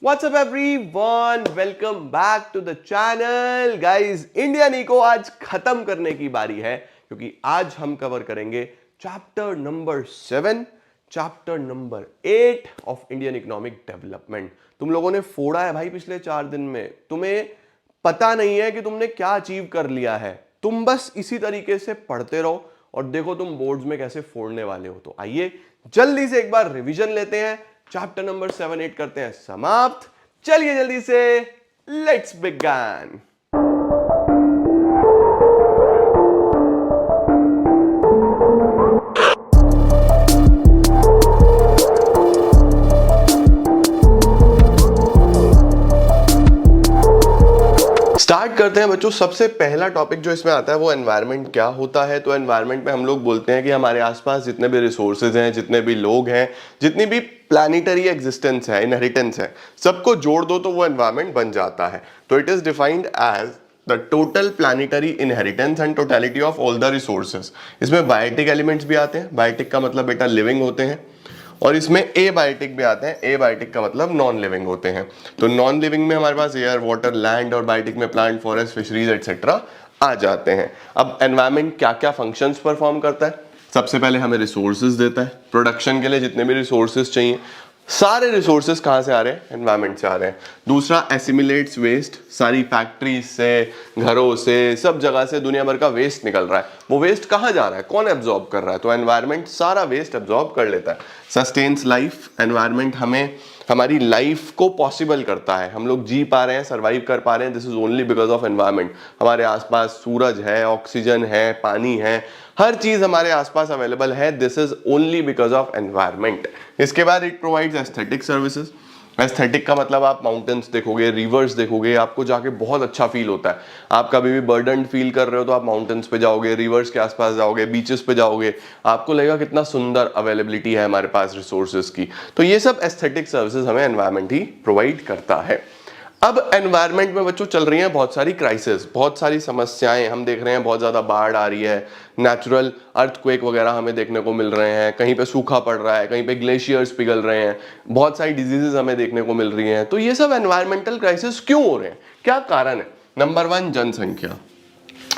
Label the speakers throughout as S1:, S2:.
S1: What's up everyone? Welcome back to the channel. Guys, Indian इको आज खत्म करने की बारी है क्योंकि आज हम कवर करेंगे chapter number 7, chapter number 8 of Indian economic development. तुम लोगों ने फोड़ा है भाई पिछले 4 दिन में, तुम्हें पता नहीं है कि तुमने क्या अचीव कर लिया है। तुम बस इसी तरीके से पढ़ते रहो और देखो तुम बोर्ड्स में कैसे फोड़ने वाले हो। तो आइए जल्दी से एक बार रिवीजन लेते हैं, चैप्टर नंबर 7, 8 करते हैं समाप्त। चलिए जल्दी से लेट्स बिगिन। स्टार्ट करते हैं बच्चों। सबसे पहला टॉपिक जो इसमें आता है वो एनवायरनमेंट क्या होता है। तो एनवायरनमेंट में हम लोग बोलते हैं कि हमारे आसपास जितने भी रिसोर्सेज हैं, जितने भी लोग हैं, जितनी भी प्लैनेटरी एग्जिस्टेंस है, इनहेरिटेंस है, सबको जोड़ दो तो वो एनवायरनमेंट बन जाता है। तो it is defined as the total planetary inheritance and totality of all the resources. इसमें बायोटिक एलिमेंट्स भी आते हैं। बायोटिक का मतलब बेटा लिविंग होते हैं, और इसमें एबायोटिक भी आते हैं। एबायोटिक का मतलब नॉन लिविंग होते हैं। तो नॉन लिविंग में हमारे पास एयर, वाटर, लैंड, और बायोटिक में प्लांट, फॉरेस्ट, फिशरीज एटसेट्रा आ जाते हैं। अब एनवायरनमेंट क्या क्या फंक्शंस परफॉर्म करता है? सबसे पहले हमें रिसोर्सेज देता है। प्रोडक्शन के लिए जितने भी रिसोर्सेज चाहिए, सारे रिसोर्सेज कहां से आ रहे हैं? एनवायरनमेंट से आ रहे हैं। दूसरा, एसिमिलेट्स वेस्ट। सारी फैक्ट्रीज से, घरों से, सब जगह से दुनिया भर का वेस्ट निकल रहा है। वो वेस्ट कहां जा रहा है? कौन एब्जॉर्ब कर रहा है? तो एनवायरनमेंट सारा वेस्ट एब्जॉर्ब कर लेता है। Sustains life. एनवायरनमेंट हमें हमारी लाइफ को पॉसिबल करता है। हम लोग जी पा रहे हैं, सर्वाइव कर पा रहे हैं, this is only because of environment. हमारे आसपास सूरज है, ऑक्सीजन है, पानी है, हर चीज हमारे आसपास अवेलेबल है, this is only because of environment. इसके बाद it provides aesthetic services. Aesthetic का मतलब आप माउंटेन्स देखोगे, रिवर्स देखोगे, आपको जाके बहुत अच्छा फील होता है। आप कभी भी बर्डन फील कर रहे हो तो आप माउंटेन्स पे जाओगे, रिवर्स के आसपास जाओगे, बीचेस पे जाओगे, आपको लगेगा कितना सुंदर अवेलेबिलिटी है हमारे पास रिसोर्सेज की। तो ये सब एस्थेटिक सर्विसेज हमें एनवायरनमेंट ही प्रोवाइड करता है। अब एनवायरनमेंट में बच्चों चल रही हैं बहुत सारी क्राइसिस, बहुत सारी समस्याएं। हम देख रहे हैं बहुत ज्यादा बाढ़ आ रही है, नेचुरल अर्थक्वेक वगैरह हमें देखने को मिल रहे हैं, कहीं पे सूखा पड़ रहा है, कहीं पे ग्लेशियर्स पिघल रहे हैं, बहुत सारी डिजीजेस हमें देखने को मिल रही हैं। तो ये सब एनवायरमेंटल क्राइसिस क्यों हो रहे हैं? क्या कारण है? नंबर 1, जनसंख्या।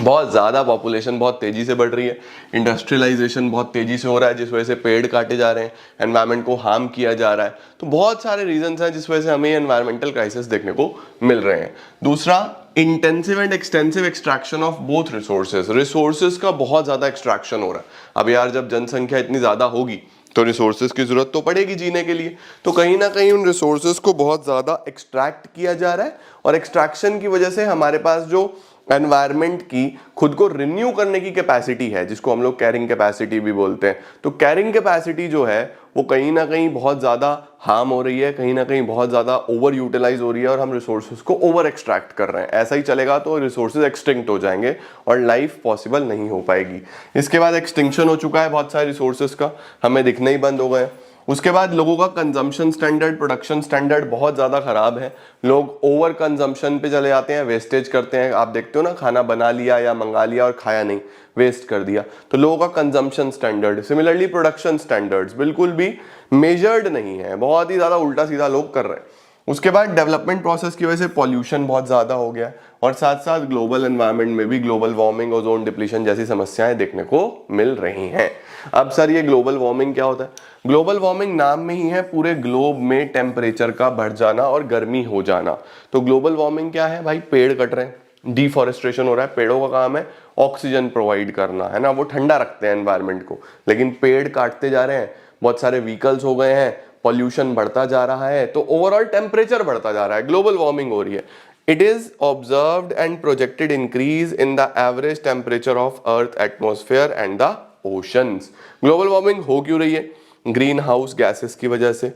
S1: बहुत ज़्यादा पॉपुलेशन बहुत तेज़ी से बढ़ रही है। इंडस्ट्रियलाइजेशन बहुत तेज़ी से हो रहा है, जिस वजह से पेड़ काटे जा रहे हैं, एनवायरनमेंट को हार्म किया जा रहा है। तो बहुत सारे रीजंस हैं जिस वजह से हमें एनवायरमेंटल क्राइसिस देखने को मिल रहे हैं। दूसरा, intensive and extensive extraction of both resources. Resources का बहुत ज़्यादा एक्सट्रैक्शन हो रहा है। अब यार जब जनसंख्या इतनी ज़्यादा होगी तो रिसोर्सेज की जरूरत तो पड़ेगी जीने के लिए। तो कहीं ना कहीं उन रिसोर्सेज को बहुत ज़्यादा एक्सट्रैक्ट किया जा रहा है, और एक्सट्रैक्शन की वजह से हमारे पास जो एनवायरनमेंट की खुद को रिन्यू करने की कैपेसिटी है, जिसको हम लोग कैरिंग कैपेसिटी भी बोलते हैं, तो कैरिंग कैपेसिटी जो है वो कहीं ना कहीं बहुत ज़्यादा हार्म हो रही है, कहीं ना कहीं बहुत ज़्यादा ओवर यूटिलाइज हो रही है, और हम रिसोर्सेज को ओवर एक्सट्रैक्ट कर रहे हैं। ऐसा ही चलेगा तो रिसोर्सेज एक्सटिंक्ट हो जाएंगे और लाइफ पॉसिबल नहीं हो पाएगी। इसके बाद एक्सटिंक्शन हो चुका है बहुत सारे रिसोर्सेज का, हमें दिखने ही बंद हो गए। उसके बाद लोगों का कंजम्पशन स्टैंडर्ड, प्रोडक्शन स्टैंडर्ड बहुत ज़्यादा खराब है। लोग ओवर कंजम्पशन पे चले जाते हैं, वेस्टेज करते हैं। आप देखते हो ना, खाना बना लिया या मंगा लिया और खाया नहीं, वेस्ट कर दिया। तो लोगों का consumption standard, similarly production standards बिल्कुल भी मेजर्ड नहीं है, बहुत ही ज़्यादा उल्टा सीधा लोग कर रहे हैं। उसके बाद डेवलपमेंट प्रोसेस की वजह से पॉल्यूशन बहुत ज़्यादा हो गया, और साथ साथ ग्लोबल एनवायरनमेंट में भी ग्लोबल वार्मिंग, ओजोन डिप्लीशन जैसी समस्याएं देखने को मिल रही हैं। अब सर ये ग्लोबल वार्मिंग क्या होता है? ग्लोबल वार्मिंग नाम में ही है, पूरे ग्लोब में टेम्परेचर का बढ़ जाना और गर्मी हो जाना। तो ग्लोबल वार्मिंग क्या है भाई? पेड़ कट रहे हैं, डिफॉरेस्टेशन हो रहा है। पेड़ों का काम है ऑक्सीजन प्रोवाइड करना, है ना, वो ठंडा रखते हैं एनवायरनमेंट को, लेकिन पेड़ काटते जा रहे हैं, बहुत सारे व्हीकल्स हो गए हैं, पॉल्यूशन बढ़ता जा रहा है, तो ओवरऑल टेम्परेचर बढ़ता जा रहा है, ग्लोबल वार्मिंग हो रही है। It is observed and projected increase in the average temperature of Earth atmosphere and the oceans. Global warming हो क्यों रही है? ग्रीन हाउस गैसेस की वजह से,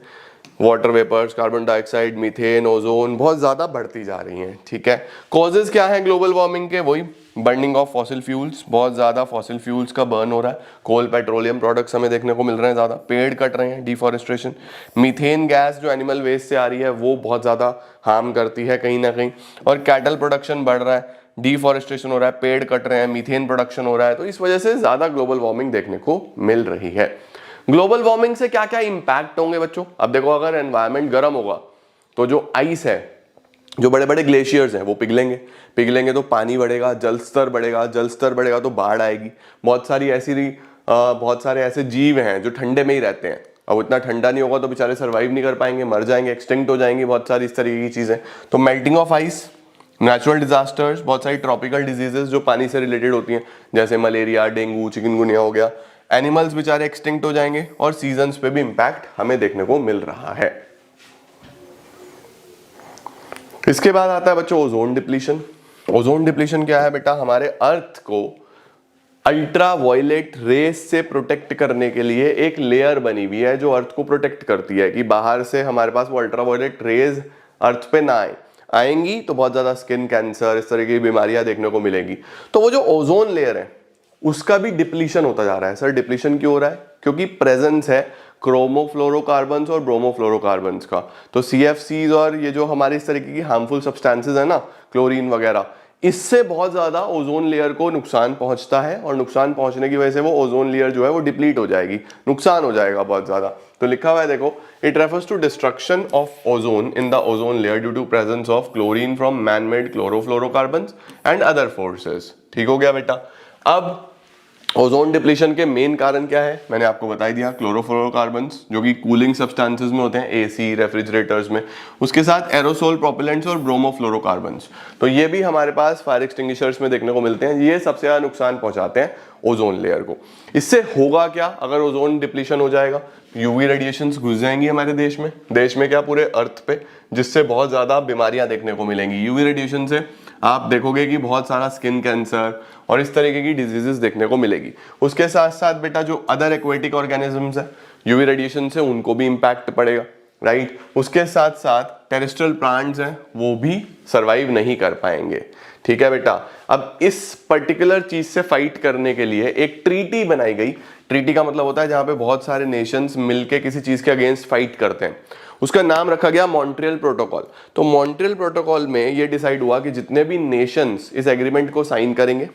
S1: water vapours, carbon dioxide, methane, ozone बहुत ज्यादा बढ़ती जा रही हैं। ठीक है, कॉजेज क्या है ग्लोबल वार्मिंग के? वही बर्निंग ऑफ फॉसिल फ्यूल्स, बहुत ज्यादा फॉसिल फ्यूल्स का बर्न हो रहा है, कोल, पेट्रोलियम प्रोडक्ट्स हमें देखने को मिल रहे हैं ज्यादा, पेड़ कट रहे हैं, डिफॉरेस्टेशन, मीथेन गैस जो एनिमल वेस्ट से आ रही है वो बहुत ज्यादा हार्म करती है कहीं ना कहीं, और कैटल प्रोडक्शन बढ़ रहा है, डिफॉरेस्टेशन हो रहा है, पेड़ कट रहे हैं, मीथेन प्रोडक्शन हो रहा है, तो इस वजह से ज्यादा ग्लोबल वार्मिंग देखने को मिल रही है। ग्लोबल वार्मिंग से क्या क्या इंपैक्ट होंगे बच्चों? अब देखो, अगर एनवायरनमेंट गर्म होगा तो जो आइस है, जो बड़े बड़े ग्लेशियर्स हैं वो पिघलेंगे तो पानी बढ़ेगा, जल स्तर बढ़ेगा तो बाढ़ आएगी। बहुत सारे ऐसे जीव हैं जो ठंडे में ही रहते हैं, अब इतना ठंडा नहीं होगा तो बेचारे सर्वाइव नहीं कर पाएंगे, मर जाएंगे, एक्सटिंक्ट हो जाएंगी, बहुत सारी इस तरीके की चीजें। तो melting of ice, natural disasters, बहुत सारी ट्रॉपिकल डिजीजेस जो पानी से रिलेटेड होती हैं, जैसे मलेरिया, डेंगू, चिकनगुनिया हो गया, एनिमल्स बेचारे एक्सटिंक्ट हो जाएंगे, और सीजन्स पे भी इंपैक्ट हमें देखने को मिल रहा है। इसके बाद आता है बच्चों ओजोन डिप्लीशन। ओजोन डिप्लीशन क्या है बेटा? हमारे अर्थ को अल्ट्रा वायलेट रेस से प्रोटेक्ट करने के लिए एक लेयर बनी हुई है जो अर्थ को प्रोटेक्ट करती है कि बाहर से हमारे पास वो अल्ट्रा वायलेट रेज अर्थ पे ना आएंगी तो बहुत ज्यादा स्किन कैंसर, इस तरह की बीमारियां देखने को मिलेगी। तो वो जो ओजोन लेयर है उसका भी डिप्लीशन होता जा रहा है। सर डिप्लीशन क्यों हो रहा है? क्योंकि प्रेजेंस है क्रोमोफ्लोरोकार्बन्स और ब्रोमोफ्लोरोकार्बन्स का। तो CFCs और ये जो हमारी इस तरीके की हार्मफुल सब्सटेंसेस है ना, क्लोरीन वगैरह, इससे बहुत ज्यादा ओजोन लेयर को नुकसान पहुंचता है, और नुकसान पहुंचने की वजह से वो ओजोन लेयर जो है वो डिप्लीट हो जाएगी, नुकसान हो जाएगा बहुत ज्यादा। तो लिखा हुआ है देखो, it refers to destruction of ozone in the ozone layer due to presence of chlorine from man made chlorofluorocarbons and other forces. ठीक हो गया बेटा? अब ओजोन डिप्लीशन के मेन कारण क्या है? मैंने आपको बता दिया, क्लोरोफ्लोरोकार्बन्स जो कि कूलिंग सब्सटेंसेस में होते हैं, एसी, रेफ्रिजरेटर्स में, उसके साथ एरोसोल प्रोपेलेंट्स और ब्रोमोफ्लोरोकार्बन्स। तो ये भी हमारे पास फायर एक्सटिंग्विशर्स में देखने को मिलते हैं। ये सबसे ज्यादा नुकसान पहुंचाते हैं ओजोन लेयर को। इससे होगा क्या अगर ओजोन डिप्लीशन हो जाएगा? यूवी रेडिएशंस घुस जाएंगी हमारे देश में क्या, पूरे अर्थ पे, जिससे बहुत ज्यादा बीमारियां देखने को मिलेंगी। यूवी रेडिएशन से आप देखोगे कि बहुत सारा स्किन कैंसर और इस तरीके की डिजीजेस देखने को मिलेगी। उसके साथ साथ बेटा जो अदर एक्वेटिक ऑर्गेनिजम्स है, यूवी रेडिएशन से उनको भी इंपैक्ट पड़ेगा, राइट। उसके साथ साथ टेरेस्ट्रियल प्लांट्स हैं वो भी सरवाइव नहीं कर पाएंगे। ठीक है बेटा? अब इस पर्टिकुलर चीज से फाइट करने के लिए एक ट्रीटी बनाई गई। ट्रीटी का मतलब होता है जहां पे बहुत सारे नेशंस मिलके किसी चीज के अगेंस्ट फाइट करते हैं। उसका नाम रखा गया मॉन्ट्रियल प्रोटोकॉल। तो मॉन्ट्रियल प्रोटोकॉल में यह डिसाइड हुआ कि जितने भी नेशंस इस एग्रीमेंट को साइन करेंगे,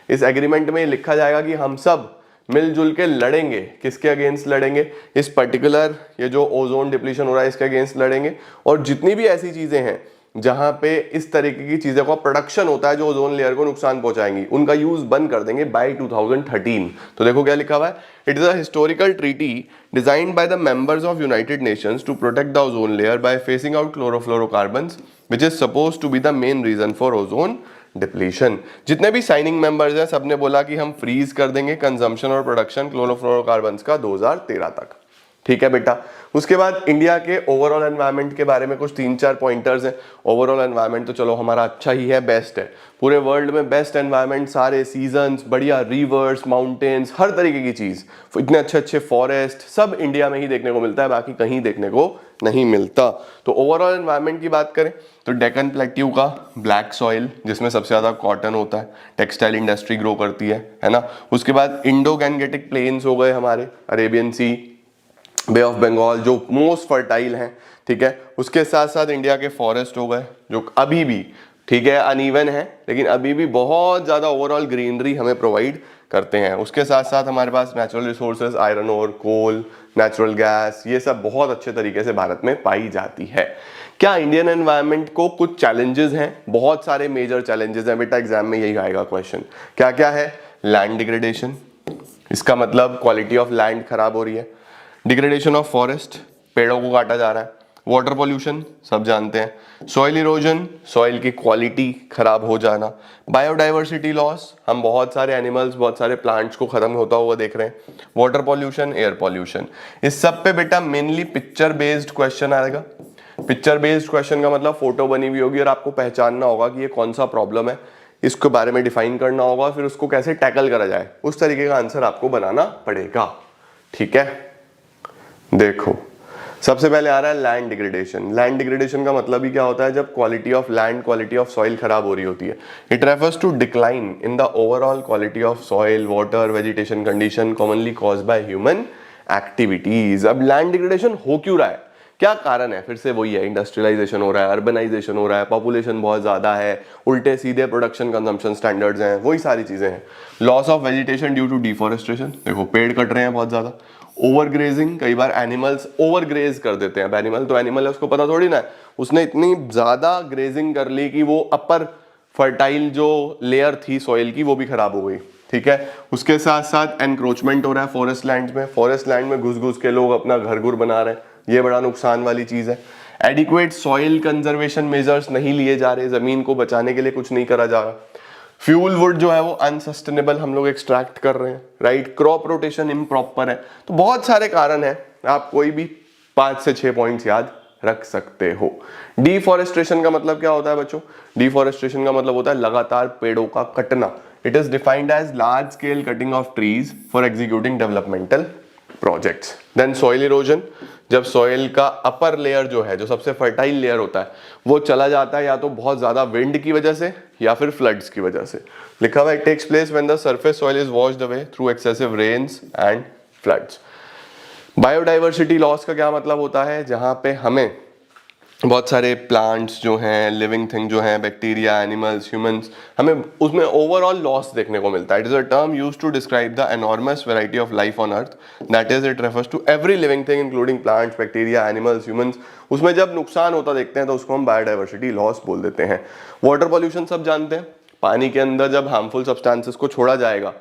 S1: इस एग्रीमेंट में लिखा जाएगा कि हम सब मिलजुल के लड़ेंगे। किसके अगेंस्ट लड़ेंगे? इस पर्टिकुलर ये जो ओजोन डिप्लीशन हो रहा है इसके अगेंस्ट लड़ेंगे। और जितनी भी ऐसी चीजें हैं जहां पे इस तरीके की चीजों का प्रोडक्शन होता है जो ओजोन लेयर को नुकसान पहुंचाएंगी, उनका यूज बंद कर देंगे बाय 2013। तो देखो क्या लिखा हुआ है, it is a historical treaty designed by the members of United Nations to protect the ozone layer by facing out chlorofluorocarbons which is supposed to be the main reason for ozone depletion. जितने भी signing members हैं सबने बोला कि हम freeze कर देंगे consumption और प्रोडक्शन क्लोरोफ्लोरोकार्बन्स का 2013 तक। ठीक है बेटा? उसके बाद इंडिया के ओवरऑल एनवायरनमेंट के बारे में कुछ 3-4 पॉइंटर्स हैं। ओवरऑल एनवायरनमेंट तो चलो हमारा अच्छा ही है, बेस्ट है, पूरे वर्ल्ड में बेस्ट एनवायरनमेंट, सारे सीजन्स, बढ़िया रिवर्स, माउंटेन्स, हर तरीके की चीज, इतने अच्छे अच्छे फॉरेस्ट, सब इंडिया में ही देखने को मिलता है, बाकी कहीं देखने को नहीं मिलता। तो ओवरऑल एनवायरनमेंट की बात करें तो डेक्कन प्लेट्यू का ब्लैक सॉइल जिसमें सबसे ज्यादा कॉटन होता है, टेक्सटाइल इंडस्ट्री ग्रो करती है ना। उसके बाद इंडो गैंगेटिक प्लेन्स हो गए हमारे, Arabian Sea, Bay of Bengal जो मोस्ट फर्टाइल हैं। ठीक है? उसके साथ साथ इंडिया के फॉरेस्ट हो गए जो अभी भी ठीक है अनइवन है, लेकिन अभी भी बहुत ज्यादा ओवरऑल ग्रीनरी हमें प्रोवाइड करते हैं। उसके साथ साथ हमारे पास नेचुरल रिसोर्सेज, आयरन ओर, कोल, नेचुरल गैस, ये सब बहुत अच्छे तरीके से भारत में पाई जाती है। क्या इंडियन एनवायरनमेंट को कुछ चैलेंजेस हैं? बहुत सारे मेजर चैलेंजेस हैं बेटा, एग्जाम में यही आएगा क्वेश्चन। क्या क्या है? लैंड डिग्रेडेशन, इसका मतलब क्वालिटी ऑफ लैंड खराब हो रही है। डिग्रेडेशन ऑफ फॉरेस्ट, पेड़ों को काटा जा रहा है। वाटर पॉल्यूशन, सब जानते हैं। सॉइल इरोजन, सॉइल की क्वालिटी खराब हो जाना। बायोडाइवर्सिटी लॉस, हम बहुत सारे एनिमल्स, बहुत सारे प्लांट्स को खत्म होता हुआ देख रहे हैं। वाटर पॉल्यूशन, एयर पॉल्यूशन, इस सब पे बेटा मेनली पिक्चर बेस्ड क्वेश्चन आएगा। पिक्चर बेस्ड क्वेश्चन का मतलब फोटो बनी हुई होगी और आपको पहचानना होगा कि ये कौन सा प्रॉब्लम है, इसके बारे में डिफाइन करना होगा, फिर उसको कैसे टैकल करा जाए, उस तरीके का आंसर आपको बनाना पड़ेगा। ठीक है? देखो सबसे पहले आ रहा है लैंड डिग्रेडेशन। लैंड डिग्रेडेशन का मतलब ही क्या होता है? जब quality of land, quality of soil खराब हो रही होती है। It refers to decline in the overall quality of soil, water, vegetation condition commonly caused by human activities. अब लैंड डिग्रेडेशन हो क्यों रहा है, क्या कारण है? फिर से वही है, इंडस्ट्रियलाइजेशन हो रहा है, अर्बनाइजेशन हो रहा है, पॉपुलेशन बहुत ज्यादा है, उल्टे सीधे प्रोडक्शन कंजम्पशन स्टैंडर्ड्स हैं, वही सारी चीजें हैं। Loss of vegetation due to deforestation, देखो पेड़ कट रहे हैं बहुत ज्यादा। ओवर ग्रेजिंग, कई बार एनिमल्स ओवर ग्रेज कर देते हैं। अब एनिमल तो एनिमल है, उसको पता थोड़ी ना है, उसने इतनी ज़्यादा ग्रेजिंग कर ली कि वो अपर फर्टाइल जो लेयर थी सॉइल की वो भी खराब हो गई। ठीक है, उसके साथ साथ एनक्रोचमेंट हो रहा है फॉरेस्ट लैंड में, फॉरेस्ट लैंड में घुस घुस के लोग अपना घर घुर बना रहे हैं, ये बड़ा नुकसान वाली चीज़ है। एडिक्वेट सॉइल कंजर्वेशन मेजर्स नहीं लिए जा रहे, ज़मीन को बचाने के लिए कुछ नहीं करा जा रहा। फ्यूल वुड जो है वो अनसस्टेनेबल हम लोग एक्सट्रैक्ट कर रहे हैं, राइट। क्रॉप रोटेशन इम्प्रॉपर है। तो बहुत सारे कारण हैं, आप कोई भी 5 से 6 पॉइंट्स याद रख सकते हो। डिफॉरेस्टेशन का मतलब क्या होता है बच्चों? डिफॉरेस्टेशन का मतलब होता है लगातार पेड़ों का कटना। It is defined as large scale cutting of trees for executing developmental projects. Then soil erosion, जब सॉइल का अपर लेयर जो है, जो सबसे फर्टाइल लेयर होता है, वो चला जाता है या तो बहुत ज्यादा विंड की वजह से या फिर फ्लड्स की वजह से। लिखा हुआ है, it takes place when the surface soil is washed away through excessive rains and floods. Biodiversity loss का क्या मतलब होता है? जहां पे हमें बहुत सारे प्लांट्स जो हैं, लिविंग थिंग जो हैं, बैक्टीरिया, एनिमल्स, ह्यूमंस, हमें उसमें ओवरऑल लॉस देखने को मिलता है। It is a term used to describe the enormous variety of life on earth, that is it refers to every living thing including plants, bacteria, animals, humans. उसमें जब नुकसान होता देखते हैं तो उसको हम बायोडाइवर्सिटी लॉस बोल देते हैं। वाटर पॉल्यूशन सब जानते हैं, पानी के अंदर जब हार्मफुल सब्सटेंसेस को छोड़ा जाएगा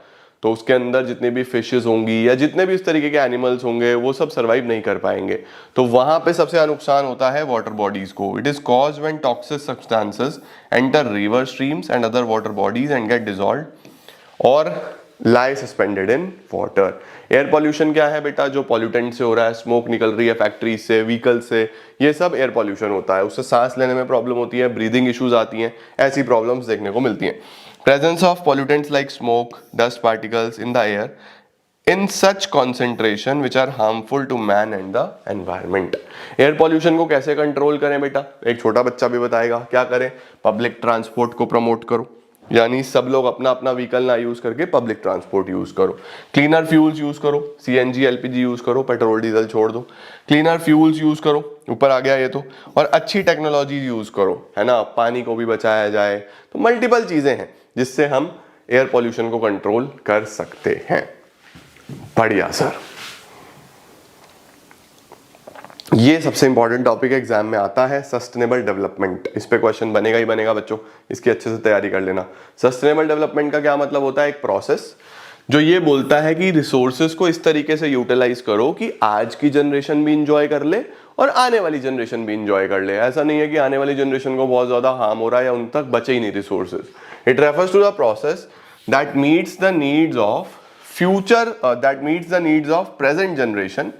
S1: तो उसके अंदर जितने भी फिशेस होंगी या जितने भी इस तरीके के एनिमल्स होंगे वो सब सर्वाइव नहीं कर पाएंगे। तो वहां पे सबसे नुकसान होता है वाटर बॉडीज को। It is caused when toxic substances enter river streams and other water bodies and get dissolved और lie suspended in water. Air pollution क्या है बेटा? जो पॉल्यूटेंट से हो रहा है, स्मोक निकल रही है फैक्ट्रीज से, व्हीकल से, ये सब एयर पॉल्यूशन होता है। उससे सांस लेने में प्रॉब्लम होती है, ब्रीदिंग इश्यूज आती हैं, ऐसी प्रॉब्लम्स देखने को मिलती हैं। Presence of pollutants like smoke, dust particles in the air in such concentration which are harmful to man and the environment. Air pollution को कैसे कंट्रोल करें बेटा? एक छोटा बच्चा भी बताएगा। क्या करें? पब्लिक ट्रांसपोर्ट को प्रमोट करो, यानी सब लोग अपना अपना व्हीकल ना यूज करके पब्लिक ट्रांसपोर्ट यूज करो। क्लीनर फ्यूल्स यूज करो, सीएनजी, एलपीजी यूज करो, पेट्रोल डीजल छोड़ दो। क्लीनर फ्यूल्स यूज करो, ऊपर आ गया ये तो। और अच्छी टेक्नोलॉजी यूज करो, है ना, पानी को भी बचाया जाए। तो मल्टीपल चीजें हैं जिससे हम एयर पॉल्यूशन को कंट्रोल कर सकते हैं। बढ़िया सर, ये सबसे इंपॉर्टेंट टॉपिक एग्जाम में आता है, सस्टेनेबल डेवलपमेंट। इस पे क्वेश्चन बनेगा ही बनेगा बच्चों, इसकी अच्छे से तैयारी कर लेना। सस्टेनेबल डेवलपमेंट का क्या मतलब होता है? एक प्रोसेस जो ये बोलता है कि रिसोर्सेज को इस तरीके से यूटिलाइज करो कि आज की जनरेशन भी इंजॉय कर ले और आने वाली जनरेशन भी इंजॉय कर ले। ऐसा नहीं है कि आने वाली जनरेशन को बहुत ज्यादा हार्म हो रहा है या उन तक बचे ही नहीं resources. It refers to the process that meets the needs of future, that meets the needs of present generation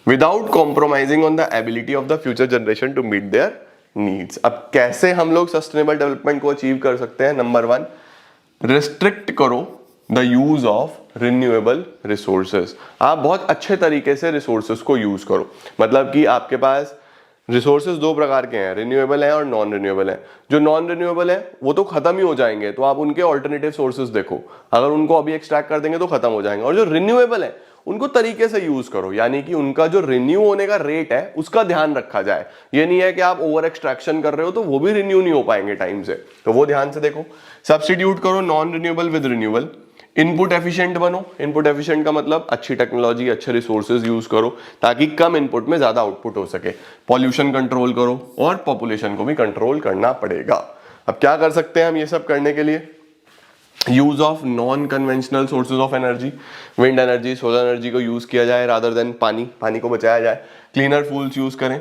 S1: without compromising on the ability of the future generation to meet their needs. अब कैसे हम लोग sustainable development को achieve कर सकते हैं? Number 1, restrict करो the use of renewable resources. आप बहुत अच्छे तरीके से रिसोर्सेज को यूज करो। मतलब कि आपके पास रिसोर्सेज 2 प्रकार के हैं, रिन्यूएबल है और नॉन रिन्यूएबल है। जो नॉन रिन्यूएबल है वो तो खत्म ही हो जाएंगे, तो आप उनके ऑल्टरनेटिव सोर्सेज देखो। अगर उनको अभी एक्सट्रैक्ट कर देंगे तो खत्म हो जाएंगे। और जो रिन्यूएबल है उनको तरीके से यूज करो, यानी कि उनका जो रिन्यू होने का रेट है उसका ध्यान रखा जाए। ये नहीं है कि आप ओवर एक्सट्रैक्शन कर रहे हो तो वो भी रिन्यू नहीं हो पाएंगे टाइम से, तो वो ध्यान से देखो। सब्स्टिट्यूट करो non renewable with renewable. Input efficient बनो। इनपुट एफिशिएंट का मतलब अच्छी टेक्नोलॉजी, अच्छे रिसोर्सेज यूज करो ताकि कम इनपुट में ज्यादा आउटपुट हो सके। पॉल्यूशन कंट्रोल करो और पॉपुलेशन को भी कंट्रोल करना पड़ेगा। अब क्या कर सकते हैं हम ये सब करने के लिए? Use of non conventional sources of energy, wind energy, solar energy को यूज किया जाए रादर देन पानी को बचाया जाए। क्लीनर फ्यूल्स यूज करें,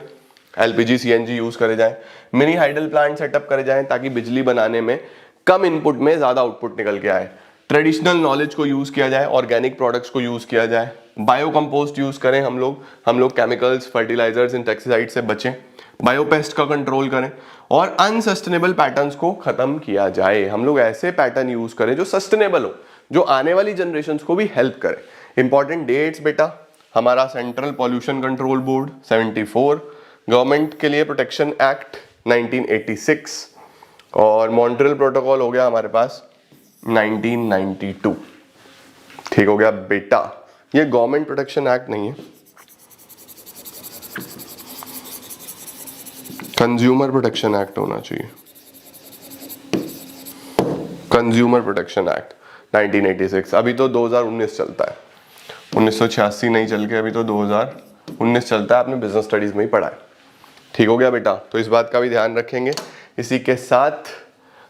S1: एलपीजी, सीएनजी यूज करे जाए। मिनी हाइडल प्लांट सेटअप करे जाए ताकि बिजली बनाने में कम इनपुट में ज्यादा आउटपुट निकल के आए। ट्रेडिशनल नॉलेज को यूज किया जाए, ऑर्गेनिक प्रोडक्ट्स को यूज किया जाए। बायो कंपोस्ट यूज करें हम लोग केमिकल्स, फर्टिलाइजर्स, इंसेक्टिसाइड से बचें। बायोपेस्ट का कंट्रोल करें और अनसस्टेनेबल पैटर्न्स को खत्म किया जाए। हम लोग ऐसे पैटर्न यूज करें जो सस्टेनेबल हो, जो आने वाली जनरेशंस को भी हेल्प करे। इंपॉर्टेंट डेट्स बेटा, हमारा central pollution control board 74, government के लिए प्रोटेक्शन एक्ट 1986 और मॉन्ट्रियल प्रोटोकॉल हो गया हमारे पास 1992। ठीक हो गया बेटा, ये गवर्नमेंट प्रोटेक्शन एक्ट नहीं है, कंज्यूमर प्रोटेक्शन एक्ट होना चाहिए। Consumer protection act 1986। अभी तो 2019 चलता है, 1986 नहीं चल के अभी तो 2019 चलता है। आपने बिजनेस स्टडीज में ही पढ़ा है। ठीक हो गया बेटा, तो इस बात का भी ध्यान रखेंगे। इसी के साथ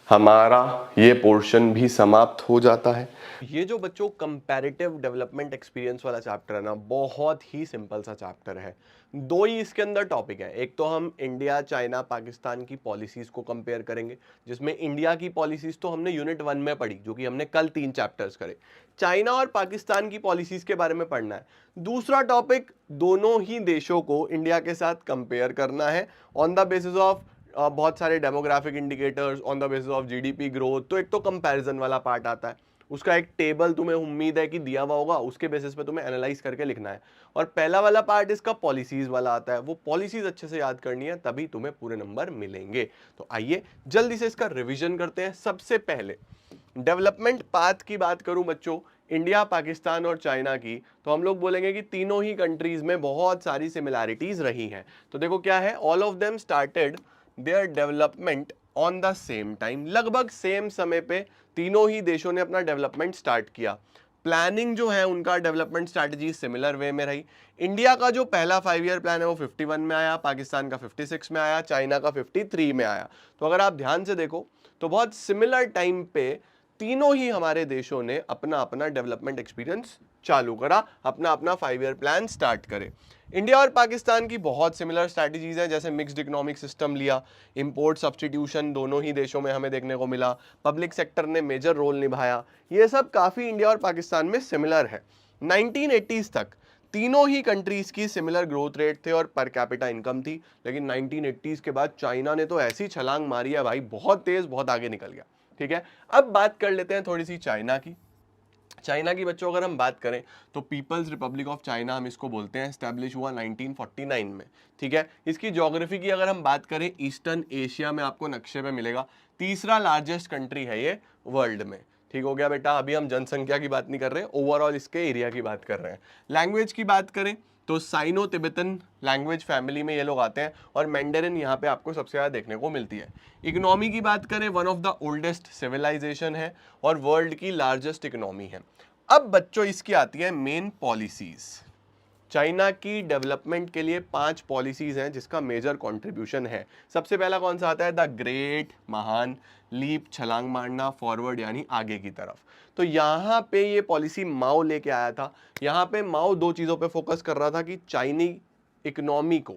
S1: हमारा ये पोर्शन भी समाप्त हो जाता है। ये जो बच्चों कंपैरेटिव डेवलपमेंट एक्सपीरियंस वाला चैप्टर है ना, बहुत ही सिंपल सा चैप्टर है। दो ही इसके अंदर टॉपिक है। एक तो हम इंडिया, चाइना, पाकिस्तान की पॉलिसीज को कंपेयर करेंगे, जिसमें इंडिया की पॉलिसीज तो हमने यूनिट 1 में पढ़ी, जो कि हमने कल 3 चैप्टर्स करे। चाइना और पाकिस्तान की पॉलिसीज के बारे में पढ़ना है। दूसरा टॉपिक, दोनों ही देशों को इंडिया के साथ कंपेयर करना है ऑन द बेसिस ऑफ बहुत सारे demographic indicators, on the basis of GDP growth. तो एक तो कंपैरिजन वाला पार्ट आता है, उसका एक टेबल तुम्हें उम्मीद है कि दिया हुआ होगा, उसके बेसिस पे तुम्हें एनालाइज करके लिखना है। और पहला वाला पार्ट इसका पॉलिसीज वाला आता है, वो पॉलिसीज अच्छे से याद करनी है, तभी तुम्हें पूरे नंबर मिलेंगे। तो आइए जल्दी से इसका रिवीजन करते हैं। सबसे पहले डेवलपमेंट पाथ की बात करूं बच्चों, इंडिया, पाकिस्तान और चाइना की, तो हम लोग बोलेंगे कि तीनों ही कंट्रीज में बहुत सारी सिमिलैरिटीज रही हैं। तो देखो क्या है, all of them started their development on the same time. लगभग सेम समय पे तीनों ही देशों ने अपना डेवलपमेंट स्टार्ट किया। प्लानिंग जो है उनका, डेवलपमेंट स्ट्रैटेजी सिमिलर वे में रही। इंडिया का जो पहला 5 ईयर प्लान है वो 51 में आया, पाकिस्तान का 56 में आया, चाइना का 53 में आया। तो अगर आप ध्यान से देखो तो बहुत सिमिलर टाइम पे तीनों ही हमारे देशों ने अपना अपना डेवलपमेंट एक्सपीरियंस चालू करा, अपना अपना 5 ईयर प्लान स्टार्ट करे। इंडिया और पाकिस्तान की बहुत सिमिलर स्ट्रैटेजीज हैं, जैसे मिक्स्ड इकोनॉमिक सिस्टम लिया, इंपोर्ट सब्स्टिट्यूशन दोनों ही देशों में हमें देखने को मिला, पब्लिक सेक्टर ने मेजर रोल निभाया। ये सब काफ़ी इंडिया और पाकिस्तान में सिमिलर है। 1980s तक तीनों ही कंट्रीज की सिमिलर ग्रोथ रेट थे और पर कैपिटा इनकम थी, लेकिन 1980s के बाद चाइना ने तो ऐसी छलांग मारी है भाई, बहुत तेज, बहुत आगे निकल गया। ठीक है, अब बात कर लेते हैं थोड़ी सी चाइना की। चाइना की बच्चों अगर हम बात करें तो पीपल्स रिपब्लिक ऑफ चाइना हम इसको बोलते हैं, स्टैब्लिश हुआ 1949 में। ठीक है, इसकी ज्योग्राफी की अगर हम बात करें, ईस्टर्न एशिया में आपको नक्शे पे मिलेगा, तीसरा लार्जेस्ट कंट्री है ये वर्ल्ड में। ठीक हो गया बेटा, अभी हम जनसंख्या की बात नहीं कर रहे, ओवरऑल इसके एरिया की बात कर रहे हैं। लैंग्वेज की बात करें तो साइनो तिब्बतन लैंग्वेज फैमिली में ये लोग आते हैं, और मैंडरिन यहाँ पे आपको सबसे ज़्यादा देखने को मिलती है। इकोनॉमी की बात करें, one of the oldest civilisation है और वर्ल्ड की लार्जेस्ट इकोनॉमी है। अब बच्चों इसकी आती है मेन पॉलिसीज। चाइना की डेवलपमेंट के लिए 5 पॉलिसीज हैं जिसका मेजर कंट्रीब्यूशन है। सबसे पहला कौन सा आता है, द ग्रेट, महान, लीप, छलांग मारना, फॉरवर्ड यानी आगे की तरफ। तो यहाँ पे ये पॉलिसी माओ लेके आया था। यहाँ पे माओ दो चीज़ों पे फोकस कर रहा था कि चाइनी इकोनॉमी को,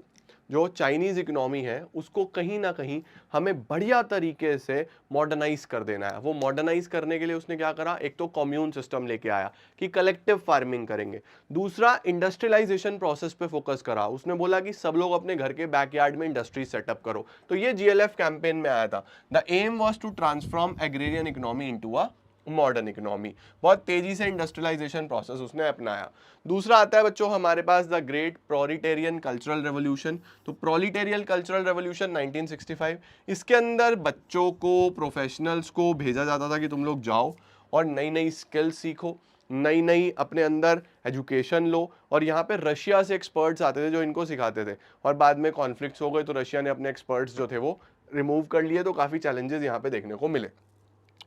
S1: जो चाइनीज इकोनॉमी है उसको कहीं ना कहीं हमें बढ़िया तरीके से मॉडर्नाइज कर देना है। वो मॉडर्नाइज करने के लिए उसने क्या करा, एक तो कम्यून सिस्टम लेके आया कि कलेक्टिव फार्मिंग करेंगे। दूसरा, इंडस्ट्रियलाइजेशन प्रोसेस पे फोकस करा। उसने बोला कि सब लोग अपने घर के बैकयार्ड में इंडस्ट्री सेटअप करो। तो ये जीएलएफ कैंपेन में आया था। The aim was to transform agrarian economy into a modern economy. बहुत तेजी से इंडस्ट्रियलाइजेशन प्रोसेस उसने अपनाया। दूसरा आता है बच्चों हमारे पास द ग्रेट प्रोलिटेरियन कल्चरल रेवोल्यूशन। तो प्रोलिटेरियन कल्चरल रेवोल्यूशन 1965, इसके अंदर बच्चों को, प्रोफेशनल्स को भेजा जाता था कि तुम लोग जाओ और नई नई स्किल्स सीखो, नई नई अपने अंदर एजुकेशन लो। और यहाँ पे रशिया से एक्सपर्ट्स आते थे जो इनको सिखाते थे, और बाद में कॉन्फ्लिक्ट्स हो गए तो रशिया ने अपने एक्सपर्ट्स जो थे वो रिमूव कर लिए। तो काफ़ी चैलेंजेस यहाँ पे देखने को मिले।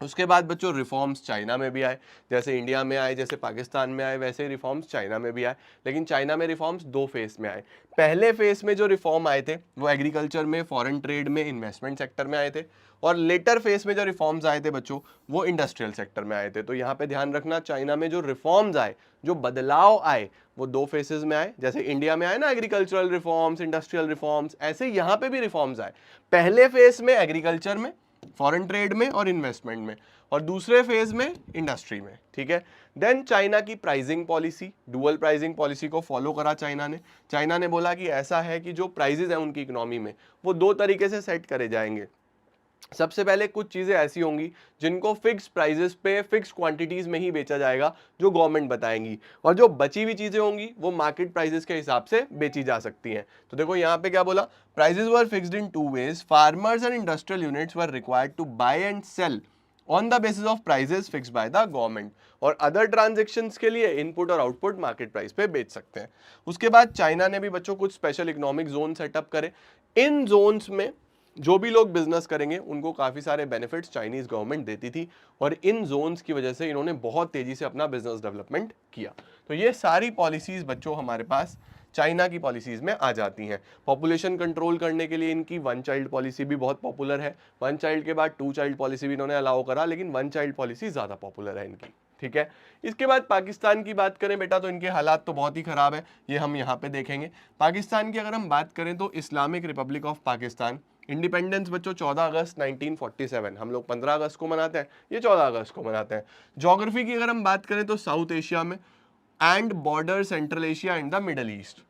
S1: उसके बाद बच्चों रिफॉर्म्स चाइना में भी आए, जैसे इंडिया में आए, जैसे पाकिस्तान में आए, वैसे ही रिफॉर्म्स चाइना में भी आए। लेकिन चाइना में रिफॉर्म्स 2 फेस में आए। पहले फेस में जो रिफॉर्म आए थे वो एग्रीकल्चर में, फॉरेन ट्रेड में, इन्वेस्टमेंट सेक्टर में आए थे। और लेटर फेस में जो रिफॉर्म्स आए थे बच्चों, वो इंडस्ट्रियल सेक्टर में आए थे। तो यहाँ पे ध्यान रखना, चाइना में जो रिफॉर्म्स आए, जो बदलाव आए, वो 2 फेसेस में आए। जैसे इंडिया में आए ना एग्रीकल्चरल रिफॉर्म्स, इंडस्ट्रियल रिफॉर्म्स, ऐसे यहाँ पे भी रिफॉर्म्स आए। पहले फेस में एग्रीकल्चर में, फॉरेन ट्रेड में और इन्वेस्टमेंट में, और दूसरे फेज में इंडस्ट्री में। ठीक है, देन चाइना की pricing policy, dual pricing policy को फॉलो करा चाइना ने। चाइना ने बोला कि ऐसा है कि जो प्राइजेस हैं उनकी इकोनॉमी में, वो 2 तरीके से सेट करे जाएंगे। सबसे पहले कुछ चीजें ऐसी होंगी जिनको फिक्स प्राइजेस पे, फिक्स क्वांटिटीज में ही बेचा जाएगा, जो गवर्नमेंट बताएंगी, और जो बची हुई चीजें होंगी वो मार्केट प्राइजेस के हिसाब से बेची जा सकती हैं। तो देखो यहाँ पे क्या बोला, prices were fixed in 2 ways, farmers and industrial units were required to buy and sell on the basis of prices fixed by the government, और अदर ट्रांजेक्शन्स के लिए इनपुट और आउटपुट मार्केट प्राइस पे बेच सकते हैं। उसके बाद चाइना ने भी बच्चों कुछ स्पेशल इकोनॉमिक जोन सेटअप करे। इन जोन्स में जो भी लोग बिजनेस करेंगे उनको काफ़ी सारे बेनिफिट्स चाइनीज गवर्नमेंट देती थी, और इन जोन्स की वजह से इन्होंने बहुत तेजी से अपना बिजनेस डेवलपमेंट किया। तो ये सारी पॉलिसीज बच्चों हमारे पास चाइना की पॉलिसीज में आ जाती हैं। पॉपुलेशन कंट्रोल करने के लिए इनकी वन चाइल्ड पॉलिसी भी बहुत पॉपुलर है। वन चाइल्ड के बाद टू चाइल्ड पॉलिसी भी इन्होंने अलाउ करा, लेकिन वन चाइल्ड पॉलिसी ज्यादा पॉपुलर है इनकी। ठीक है, इसके बाद पाकिस्तान की बात करें बेटा तो इनके हालात तो बहुत ही खराब है, ये हम यहाँ पे देखेंगे। पाकिस्तान की अगर हम बात करें तो Islamic Republic of Pakistan, independence बच्चों 14 अगस्त 1947, हम लोग 15 अगस्त को मनाते हैं, ये 14 अगस्त को मनाते हैं। ज्योग्राफी की अगर हम बात करें तो साउथ एशिया में and border central Asia and the middle east.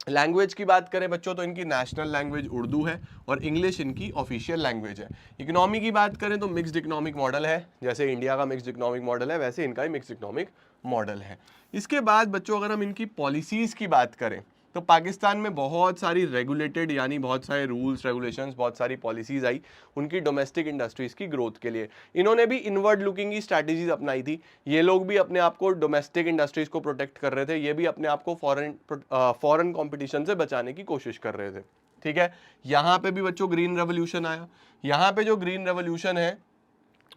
S1: Language की बात करें बच्चों तो इनकी नेशनल लैंग्वेज उर्दू है और इंग्लिश इनकी ऑफिशियल लैंग्वेज है। इकोनॉमी की बात करें तो मिक्स्ड इकोनॉमिक मॉडल है, जैसे इंडिया का मिक्स्ड इकोनॉमिक मॉडल है वैसे इनका ही मिक्स्ड इकोनॉमिक मॉडल है। इसके बाद बच्चों अगर हम इनकी पॉलिसीज की बात करें तो पाकिस्तान में बहुत सारी रेगुलेटेड यानी बहुत सारे रूल्स रेगुलेशंस, बहुत सारी पॉलिसीज आई उनकी डोमेस्टिक इंडस्ट्रीज की ग्रोथ के लिए। इन्होंने भी इनवर्ड लुकिंग की स्ट्रैटेजीज अपनाई थी। ये लोग भी अपने आप को डोमेस्टिक इंडस्ट्रीज को प्रोटेक्ट कर रहे थे, ये भी अपने आप को फॉरेन कॉम्पिटिशन से बचाने की कोशिश कर रहे थे। ठीक है, यहाँ पे भी बच्चों ग्रीन रेवोल्यूशन आया। यहाँ पे जो ग्रीन रेवोल्यूशन है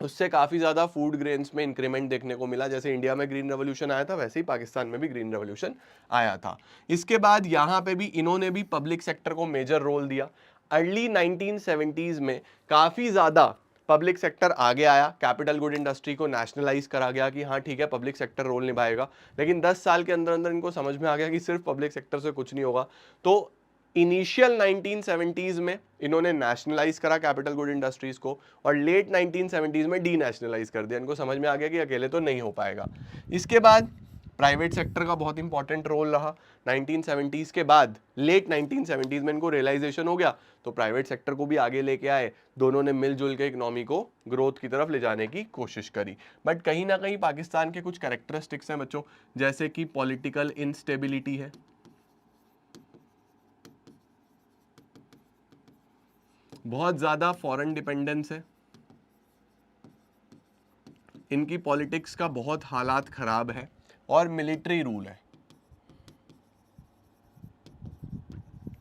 S1: उससे काफ़ी ज़्यादा फूड ग्रेन्स में इंक्रीमेंट देखने को मिला। जैसे इंडिया में ग्रीन रेवोल्यूशन आया था वैसे ही पाकिस्तान में भी ग्रीन रेवोल्यूशन आया था। इसके बाद यहाँ पे भी इन्होंने भी पब्लिक सेक्टर को मेजर रोल दिया। अर्ली 1970s में काफ़ी ज़्यादा पब्लिक सेक्टर आगे आया, कैपिटल गुड इंडस्ट्री को नेशनलाइज करा गया कि हाँ ठीक है पब्लिक सेक्टर रोल निभाएगा। लेकिन 10 साल के अंदर अंदर इनको समझ में आ गया कि सिर्फ पब्लिक सेक्टर से कुछ नहीं होगा। तो इनिशियल 1970s में इन्होंने नेशनलाइज करा कैपिटल गुड इंडस्ट्रीज को और लेट 1970s में डी नेशनलाइज कर दिया। इनको समझ में आ गया कि अकेले तो नहीं हो पाएगा। इसके बाद प्राइवेट सेक्टर का बहुत इंपॉर्टेंट रोल रहा। 1970s के बाद लेट 1970s में इनको रियलाइजेशन हो गया तो प्राइवेट सेक्टर को भी आगे लेके आए। दोनों ने मिलजुल के इकोनॉमी को ग्रोथ की तरफ ले जाने की कोशिश करी। बट कहीं ना कहीं पाकिस्तान के कुछ कैरेक्टरिस्टिक्स हैं बच्चों, जैसे कि पॉलिटिकल इंस्टेबिलिटी है, बहुत ज्यादा फॉरेन डिपेंडेंस है, इनकी पॉलिटिक्स का बहुत हालात खराब है और मिलिट्री रूल है।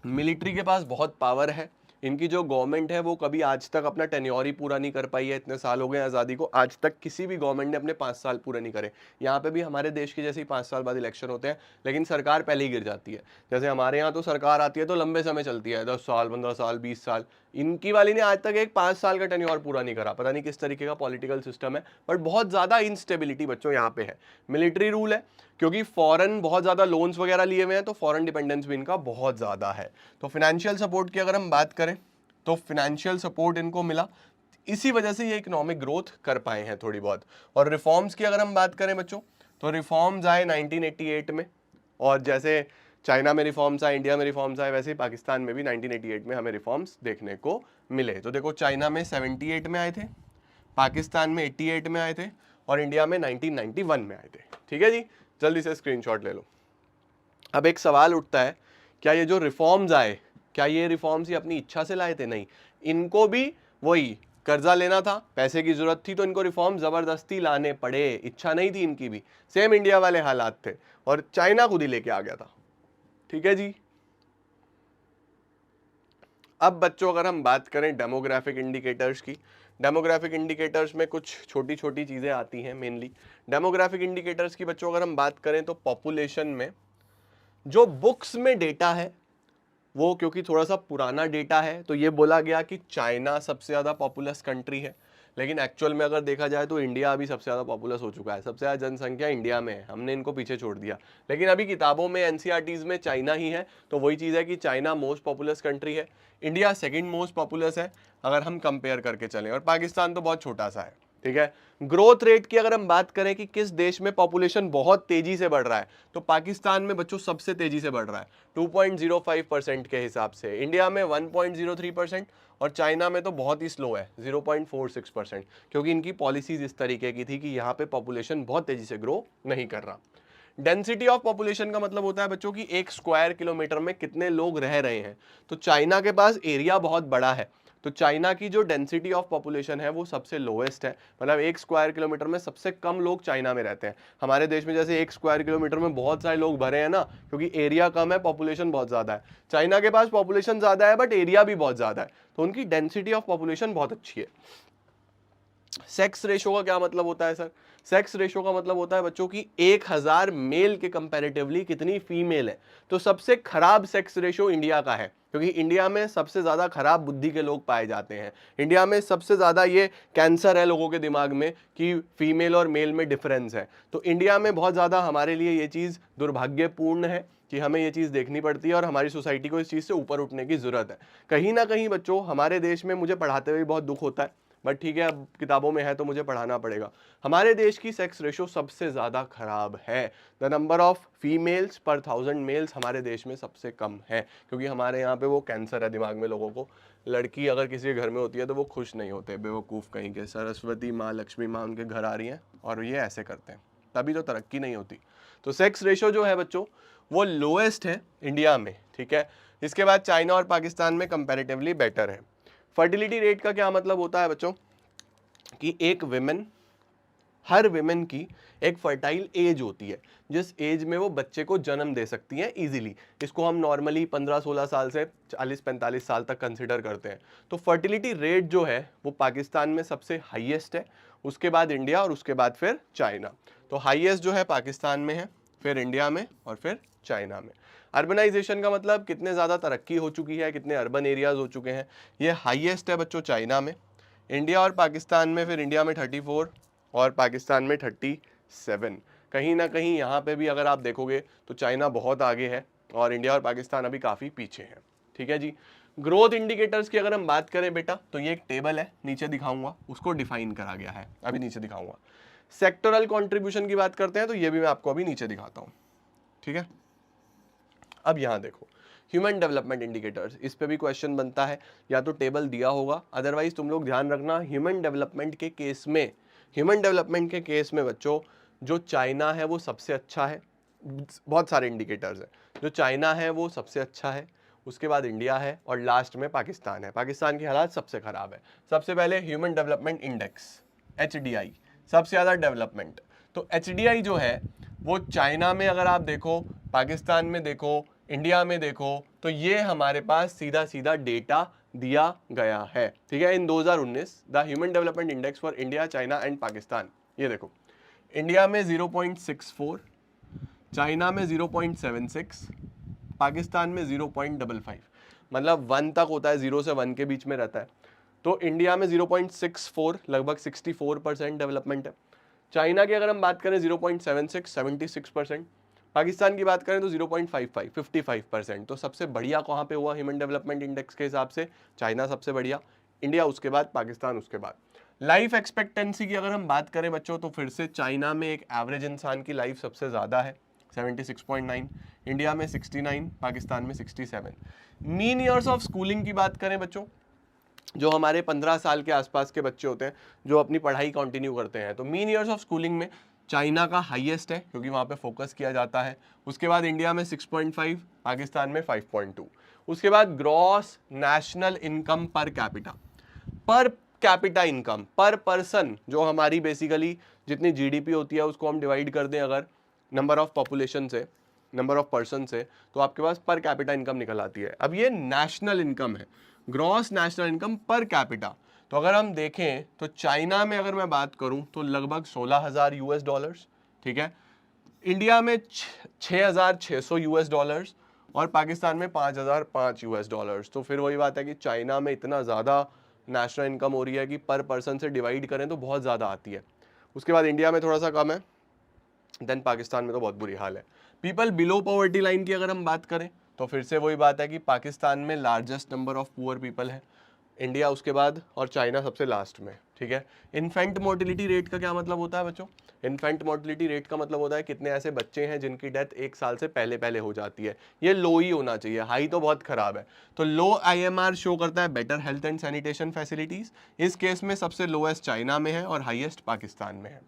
S1: मिलिट्री के पास बहुत पावर है। इनकी जो गवर्नमेंट है वो कभी आज तक अपना टेन्योर ही पूरा नहीं कर पाई है। इतने साल हो गए आज़ादी को, आज तक किसी भी गवर्नमेंट ने अपने 5 साल पूरे नहीं करे। यहाँ पे भी हमारे देश के जैसे ही 5 साल बाद इलेक्शन होते हैं, लेकिन सरकार पहले ही गिर जाती है। जैसे हमारे यहाँ तो सरकार आती है तो लंबे समय चलती है, 10 साल 15 साल 20 साल। इनकी वाली ने आज तक एक 5 साल का टेन्योर पूरा नहीं करा। पता नहीं किस तरीके का पॉलिटिकल सिस्टम है, बट बहुत ज़्यादा इंस्टेबिलिटी बच्चों यहाँ पे है। मिलिट्री रूल है क्योंकि फॉरेन बहुत ज़्यादा लोन्स वगैरह लिए हुए हैं तो फॉरेन डिपेंडेंस भी इनका बहुत ज़्यादा है। तो फाइनेंशियल सपोर्ट की अगर हम बात करें तो फाइनेंशियल सपोर्ट इनको मिला, इसी वजह से ये इकोनॉमिक ग्रोथ कर पाए हैं थोड़ी बहुत। और रिफॉर्म्स की अगर हम बात करें बच्चों तो रिफॉर्म्स आए 1988 में, और जैसे चाइना में रिफॉर्म्स आए, इंडिया में रिफॉर्म्स आए, वैसे ही पाकिस्तान में भी 1988 में हमें रिफॉर्म्स देखने को मिले। तो देखो चाइना में 78 में आए थे, पाकिस्तान में 88 में आए थे और इंडिया में 1991 में आए थे। ठीक है जी, जल्दी से स्क्रीनशॉट ले लो। अब एक सवाल उठता है, क्या ये जो रिफॉर्म्स आए, क्या ये रिफॉर्म्स ही अपनी इच्छा से लाए थे? नहीं, इनको भी वही कर्जा लेना था, पैसे की जरूरत थी तो इनको रिफॉर्म जबरदस्ती लाने पड़े, इच्छा नहीं थी इनकी भी। सेम इंडिया वाले हालात थे और चाइना खुद ही लेके आ गया था। ठीक है जी। अब बच्चों अगर हम बात करें डेमोग्राफिक इंडिकेटर्स की, डेमोग्राफिक इंडिकेटर्स में कुछ छोटी छोटी चीजें आती हैं मेनली। डेमोग्राफिक इंडिकेटर्स की बच्चों अगर हम बात करें तो पॉपुलेशन में जो बुक्स में डेटा है वो क्योंकि थोड़ा सा पुराना डेटा है तो ये बोला गया कि चाइना सबसे ज़्यादा पॉपुलस कंट्री है, लेकिन एक्चुअल में अगर देखा जाए तो इंडिया अभी सबसे ज़्यादा पॉपुलस हो चुका है। सबसे ज़्यादा जनसंख्या इंडिया में है, हमने इनको पीछे छोड़ दिया। लेकिन अभी किताबों में एनसीईआरटीज़ में चाइना ही है, तो वही चीज़ है कि चाइना मोस्ट पॉपुलस कंट्री है, इंडिया सेकेंड मोस्ट पॉपुलस है अगर हम कंपेयर करके चलें, और पाकिस्तान तो बहुत छोटा सा है। ठीक है, ग्रोथ रेट की अगर हम बात करें कि किस देश में पॉपुलेशन बहुत तेजी से बढ़ रहा है तो पाकिस्तान में बच्चों सबसे तेजी से बढ़ रहा है 2.05% के हिसाब से, इंडिया में 1.03% और चाइना में तो बहुत ही स्लो है 0.46%, क्योंकि इनकी पॉलिसीज इस तरीके की थी कि यहाँ पे पॉपुलेशन बहुत तेजी से ग्रो नहीं कर रहा। डेंसिटी ऑफ पॉपुलेशन का मतलब होता है बच्चों की एक स्क्वायर किलोमीटर में कितने लोग रह रहे हैं। तो चाइना के पास एरिया बहुत बड़ा है, तो चाइना की जो डेंसिटी ऑफ पॉपुलेशन है वो सबसे लोएस्ट है, मतलब एक स्क्वायर किलोमीटर में सबसे कम लोग चाइना में रहते हैं। हमारे देश में जैसे एक स्क्वायर किलोमीटर में बहुत सारे लोग भरे हैं ना, क्योंकि एरिया कम है, पॉपुलेशन बहुत ज़्यादा है। चाइना के पास पॉपुलेशन ज़्यादा है बट एरिया भी बहुत ज़्यादा है, तो उनकी डेंसिटी ऑफ पॉपुलेशन बहुत अच्छी है। सेक्स रेशो का क्या मतलब होता है सर? सेक्स रेशो का मतलब होता है बच्चों की 1000 मेल के कंपैरेटिवली कितनी फीमेल है। तो सबसे खराब सेक्स रेशो इंडिया का है, क्योंकि इंडिया में सबसे ज्यादा खराब बुद्धि के लोग पाए जाते हैं। इंडिया में सबसे ज्यादा ये कैंसर है लोगों के दिमाग में कि फीमेल और मेल में डिफरेंस है। तो इंडिया में बहुत ज्यादा हमारे लिए ये चीज दुर्भाग्यपूर्ण है कि हमें ये चीज देखनी पड़ती है, और हमारी सोसाइटी को इस चीज से ऊपर उठने की जरूरत है। कहीं ना कहीं बच्चों हमारे देश में, मुझे पढ़ाते हुए बहुत दुख होता है, बट ठीक है, अब किताबों में है तो मुझे पढ़ाना पड़ेगा। हमारे देश की सेक्स रेशो सबसे ज्यादा खराब है। द नंबर ऑफ फीमेल्स पर 1000 मेल्स हमारे देश में सबसे कम है, क्योंकि हमारे यहाँ पे वो कैंसर है दिमाग में लोगों को। लड़की अगर किसी के घर में होती है तो वो खुश नहीं होते, बेवकूफ़ कहीं के, सरस्वती माँ लक्ष्मी माँ उनके घर आ रही हैं और ये ऐसे करते हैं, तभी तो तरक्की नहीं होती। तो सेक्स रेशो जो है बच्चों वो लोएस्ट है इंडिया में, ठीक है। इसके बाद चाइना और पाकिस्तान में कंपैरेटिवली बेटर है। फर्टिलिटी रेट का क्या मतलब होता है बच्चों कि एक विमेन, हर विमेन की एक फर्टाइल एज होती है, जिस एज में वो बच्चे को जन्म दे सकती हैं इजीली। इसको हम नॉर्मली 15-16 साल से 40-45 साल तक कंसिडर करते हैं। तो फर्टिलिटी रेट जो है वो पाकिस्तान में सबसे हाईएस्ट है, उसके बाद इंडिया और उसके बाद फिर चाइना। तो हाईएस्ट जो है पाकिस्तान में है, फिर इंडिया में और फिर चाइना में। अर्बनाइजेशन का मतलब कितने ज़्यादा तरक्की हो चुकी है, कितने अर्बन एरियाज हो चुके हैं। ये हाईएस्ट है बच्चों चाइना में, इंडिया और पाकिस्तान में, फिर इंडिया में 34 और पाकिस्तान में 37। कहीं ना कहीं यहाँ पे भी अगर आप देखोगे तो चाइना बहुत आगे है और इंडिया और पाकिस्तान अभी काफ़ी पीछे हैं, ठीक है जी। ग्रोथ इंडिकेटर्स की अगर हम बात करें बेटा, तो ये एक टेबल है, नीचे दिखाऊंगा, उसको डिफाइन करा गया है, अभी नीचे दिखाऊंगा। सेक्टोरल कंट्रीब्यूशन की बात करते हैं तो ये भी मैं आपको अभी नीचे दिखाता हूँ, ठीक है। अब यहाँ देखो ह्यूमन डेवलपमेंट इंडिकेटर्स, इस पे भी क्वेश्चन बनता है, या तो टेबल दिया होगा, अदरवाइज तुम लोग ध्यान रखना ह्यूमन डेवलपमेंट के केस में, ह्यूमन डेवलपमेंट के केस में बच्चों जो चाइना है वो सबसे अच्छा है। बहुत सारे इंडिकेटर्स हैं, जो चाइना है वो सबसे अच्छा है, उसके बाद इंडिया है और लास्ट में पाकिस्तान है। पाकिस्तान की हालात सबसे खराब है। सबसे पहले ह्यूमन डेवलपमेंट इंडेक्स HDI, सबसे ज़्यादा डेवलपमेंट। तो HDI जो है वो चाइना में अगर आप देखो, पाकिस्तान में देखो, इंडिया में देखो, तो ये हमारे पास सीधा सीधा डेटा दिया गया है, ठीक है। इन 2019 the human development index for India, China and Pakistan, ये देखो इंडिया में 0.64, चाइना में 0.76, पाकिस्तान में 0.55, मतलब 1 तक होता है, 0 से 1 के बीच में रहता है। तो इंडिया में 0.64, लगभग 64% डेवलपमेंट है। चाइना की अगर हम बात करें 0.76, 76%। पाकिस्तान की बात करें तो 0.55, 55%। तो सबसे बढ़िया कहाँ पे हुआ ह्यूमन डेवलपमेंट इंडेक्स के हिसाब से? चाइना सबसे बढ़िया, इंडिया उसके बाद, पाकिस्तान उसके बाद। लाइफ एक्सपेक्टेंसी की अगर हम बात करें बच्चों, तो फिर से चाइना में एक एवरेज इंसान की लाइफ सबसे ज़्यादा है, 76.9, इंडिया में 69, पाकिस्तान में 67। मीन ईयर्स ऑफ स्कूलिंग की बात करें बच्चों, जो हमारे 15 साल के आसपास के बच्चे होते हैं जो अपनी पढ़ाई कंटिन्यू करते हैं, तो मीन ईयर्स ऑफ स्कूलिंग में चाइना का हाईएस्ट है, क्योंकि वहाँ पे फोकस किया जाता है। उसके बाद इंडिया में 6.5, पाकिस्तान में 5.2। उसके बाद gross national income per capita income पर पर्सन, जो हमारी बेसिकली जितनी जीडीपी होती है उसको हम डिवाइड कर दें अगर नंबर ऑफ पॉपुलेशन से, नंबर ऑफ पर्सन से, तो आपके पास पर कैपिटा इनकम निकल आती है। अब ये नेशनल इनकम है, gross national income per capita. तो अगर हम देखें तो चाइना में अगर मैं बात करूं तो लगभग $16,000, ठीक है। इंडिया में $6,600 और पाकिस्तान में $5,005। तो फिर वही बात है कि चाइना में इतना ज़्यादा नेशनल इनकम हो रही है कि पर पर्सन से डिवाइड करें तो बहुत ज़्यादा आती है। उसके बाद इंडिया में थोड़ा सा कम है, देन पाकिस्तान में तो बहुत बुरी हाल है। पीपल बिलो पॉवर्टी लाइन की अगर हम बात करें तो फिर से वही बात है कि पाकिस्तान में largest number of poor people है, इंडिया उसके बाद और चाइना सबसे लास्ट में, ठीक है। इन्फेंट मोर्टिलिटी रेट का क्या मतलब होता है बच्चों? इन्फेंट मोर्टिलिटी रेट का मतलब होता है कितने ऐसे बच्चे हैं जिनकी डेथ 1 साल से पहले पहले हो जाती है। ये लो ही होना चाहिए, हाई तो बहुत खराब है। तो लो IMR शो करता है better health and sanitation facilities. इस केस में सबसे लोएस्ट चाइना में है और हाईएस्ट पाकिस्तान में है।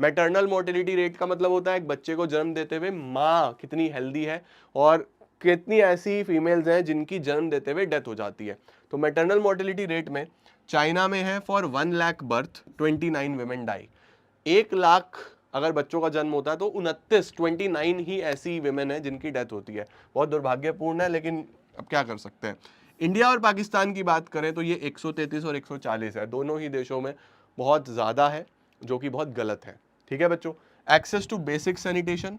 S1: मैटरनल मोर्टिलिटी रेट का मतलब होता है एक बच्चे को जन्म देते हुए माँ कितनी हेल्दी है और कितनी ऐसी फीमेल्स हैं जिनकी जन्म देते हुए डेथ हो जाती है। तो मैटरनल मोर्टिलिटी रेट में चाइना में है for 1 lakh birth 29 women die. 1 lakh अगर बच्चों का जन्म होता है तो 29 ही ऐसी विमेन है जिनकी डेथ होती है। बहुत दुर्भाग्यपूर्ण है, लेकिन अब क्या कर सकते हैं। इंडिया और पाकिस्तान की बात करें तो ये 133 और 140 है, दोनों ही देशों में बहुत ज़्यादा है, जो कि बहुत गलत है। ठीक है बच्चों। एक्सेस टू बेसिक सैनिटेशन,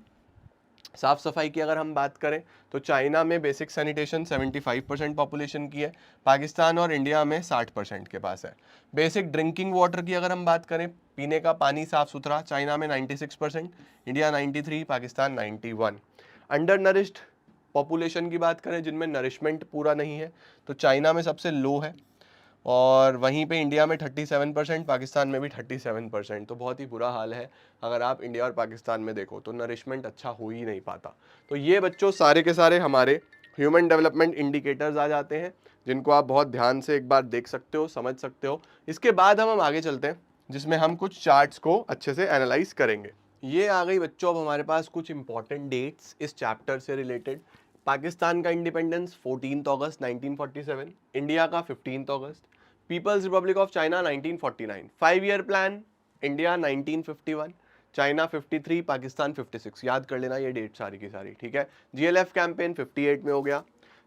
S1: साफ सफाई की अगर हम बात करें तो चाइना में बेसिक सैनिटेशन 75% पॉपुलेशन की है, पाकिस्तान और इंडिया में 60% के पास है। बेसिक ड्रिंकिंग वाटर की अगर हम बात करें, पीने का पानी साफ सुथरा, चाइना में 96%, India 93, Pakistan 91। Under nourished population की बात करें, जिनमें नरिशमेंट पूरा नहीं है, तो चाइना में सबसे लो है, और वहीं पे इंडिया में 37%, पाकिस्तान में भी 37%। तो बहुत ही बुरा हाल है अगर आप इंडिया और पाकिस्तान में देखो तो, नरिशमेंट अच्छा हो ही नहीं पाता। तो ये बच्चों सारे के सारे हमारे ह्यूमन डेवलपमेंट इंडिकेटर्स आ जाते हैं, जिनको आप बहुत ध्यान से एक बार देख सकते हो, समझ सकते हो। इसके बाद हम आगे चलते हैं, जिसमें हम कुछ चार्ट्स को अच्छे से एनालाइज करेंगे। ये आ गई बच्चों अब हमारे पास कुछ इंपॉर्टेंट डेट्स इस चैप्टर से रिलेटेड। पाकिस्तान का इंडिपेंडेंस 14 अगस्त 1947, इंडिया का 15 अगस्त, people's republic of China 1949, 5 year plan, India 1951, China 53, Pakistan 56। याद कर लेना ये डेट सारी की सारी, ठीक है। जीएलएफ कैंपेन 58 में हो गया।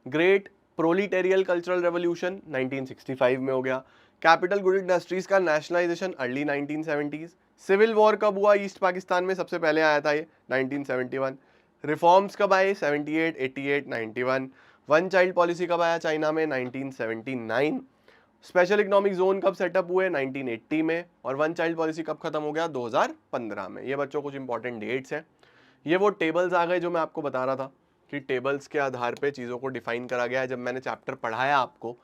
S1: ग्रेट प्रोलिटेरियल कल्चरल रेवोल्यूशन 1965 में हो गया। कैपिटल गुड इंडस्ट्रीज का nationalisation early 1970s। Civil war कब हुआ ईस्ट पाकिस्तान में, सबसे पहले आया था ये 1971। रिफॉर्म्स कब आए, 78, 88, 91। वन चाइल्ड पॉलिसी कब आया चाइना में, 1979। स्पेशल इकोनॉमिक जोन कब सेटअप हुए, 1980 में। और वन चाइल्ड पॉलिसी कब खत्म हो गया, 2015 में। ये बच्चों कुछ इंपॉर्टेंट डेट्स हैं। ये वो टेबल्स आ गए जो मैं आपको बता रहा था कि टेबल्स के आधार पे चीज़ों को डिफाइन करा गया है। जब मैंने चैप्टर पढ़ाया आपको,